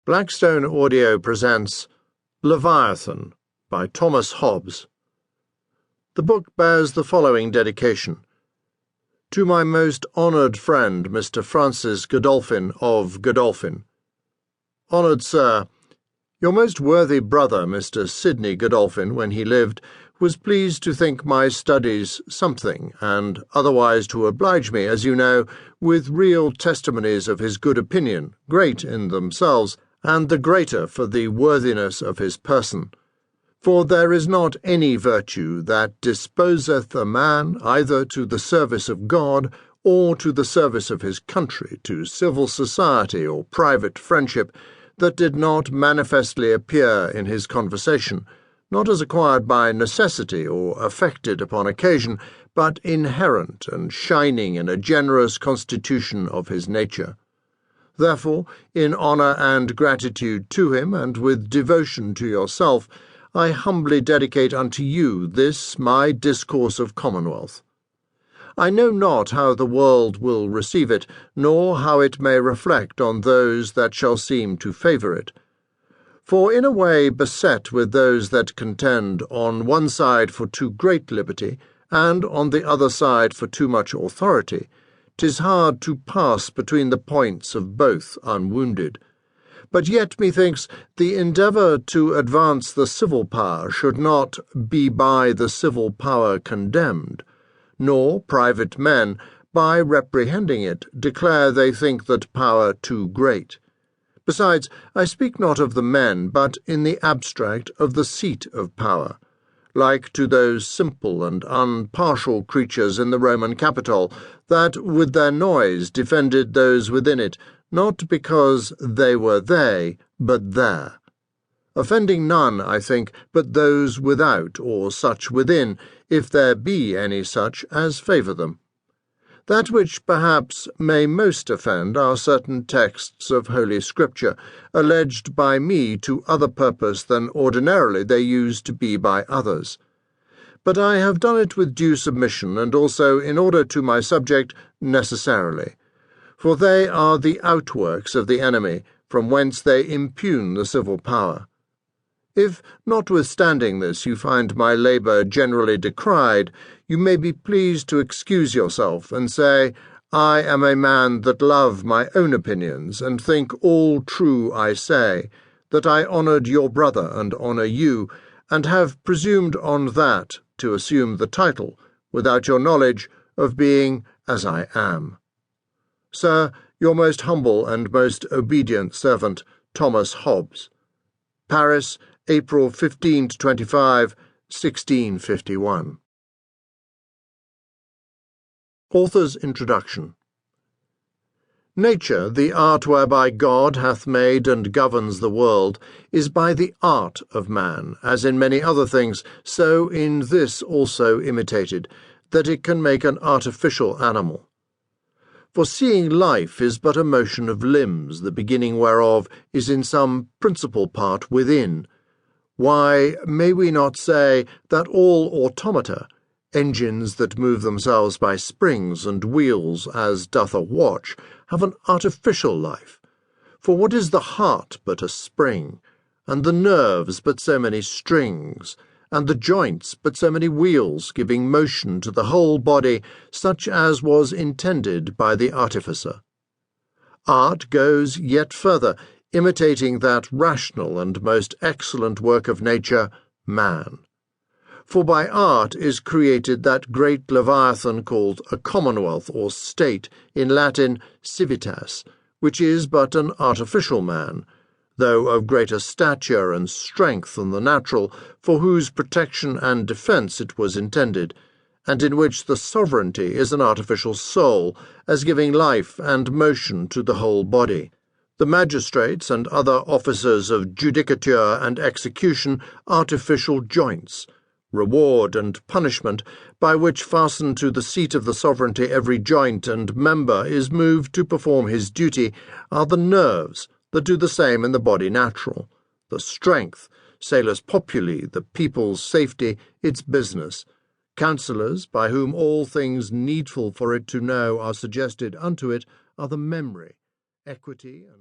Blackstone Audio presents Leviathan by Thomas Hobbes. The book bears the following dedication. To my most honoured friend, Mr. Francis Godolphin of Godolphin. Honoured Sir, your most worthy brother, Mr. Sidney Godolphin, when he lived, was pleased to think my studies something, and otherwise to oblige me, as you know, with real testimonies of his good opinion, great in themselves, and the greater for the worthiness of his person. For there is not any virtue that disposeth a man either to the service of God or to the service of his country, to civil society or private friendship, that did not manifestly appear in his conversation, not as acquired by necessity or affected upon occasion, but inherent and shining in a generous constitution of his nature. Therefore, in honour and gratitude to him, and with devotion to yourself, I humbly dedicate unto you this my Discourse of Commonwealth. I know not how the world will receive it, nor how it may reflect on those that shall seem to favour it. For in a way beset with those that contend on one side for too great liberty, and on the other side for too much authority, 'tis hard to pass between the points of both unwounded. But yet, methinks, the endeavour to advance the civil power should not be by the civil power condemned, nor private men, by reprehending it, declare they think that power too great. Besides, I speak not of the men, but in the abstract of the seat of power, like to those simple and unpartial creatures in the Roman Capitol, that with their noise defended those within it, not because they were they, but there. Offending none, I think, but those without, or such within, if there be any such as favour them. That which perhaps may most offend are certain texts of Holy Scripture, alleged by me to other purpose than ordinarily they used to be by others. But I have done it with due submission, and also, in order to my subject, necessarily. For they are the outworks of the enemy, from whence they impugn the civil power. If, notwithstanding this, you find my labour generally decried, you may be pleased to excuse yourself, and say, I am a man that love my own opinions, and think all true I say, that I honoured your brother and honour you, and have presumed on that to assume the title, without your knowledge, of being as I am. Sir, your most humble and most obedient servant, Thomas Hobbes. Paris, April 15–25, 1651. Author's Introduction. Nature, the art whereby God hath made and governs the world, is by the art of man, as in many other things, so in this also imitated, that it can make an artificial animal. For seeing life is but a motion of limbs, the beginning whereof is in some principal part within. Why may we not say that all automata, engines that move themselves by springs and wheels, as doth a watch, have an artificial life? For what is the heart but a spring, and the nerves but so many strings, and the joints but so many wheels, giving motion to the whole body, such as was intended by the artificer? Art goes yet further, imitating that rational and most excellent work of nature, man. For by art is created that great Leviathan called a Commonwealth or State, in Latin civitas, which is but an artificial man, though of greater stature and strength than the natural, for whose protection and defence it was intended, and in which the sovereignty is an artificial soul, as giving life and motion to the whole body. The magistrates and other officers of judicature and execution artificial joints, reward and punishment, by which fastened to the seat of the sovereignty every joint and member is moved to perform his duty, are the nerves that do the same in the body natural, the strength, salus populi, the people's safety, its business, counsellors, by whom all things needful for it to know are suggested unto it, are the memory, equity, and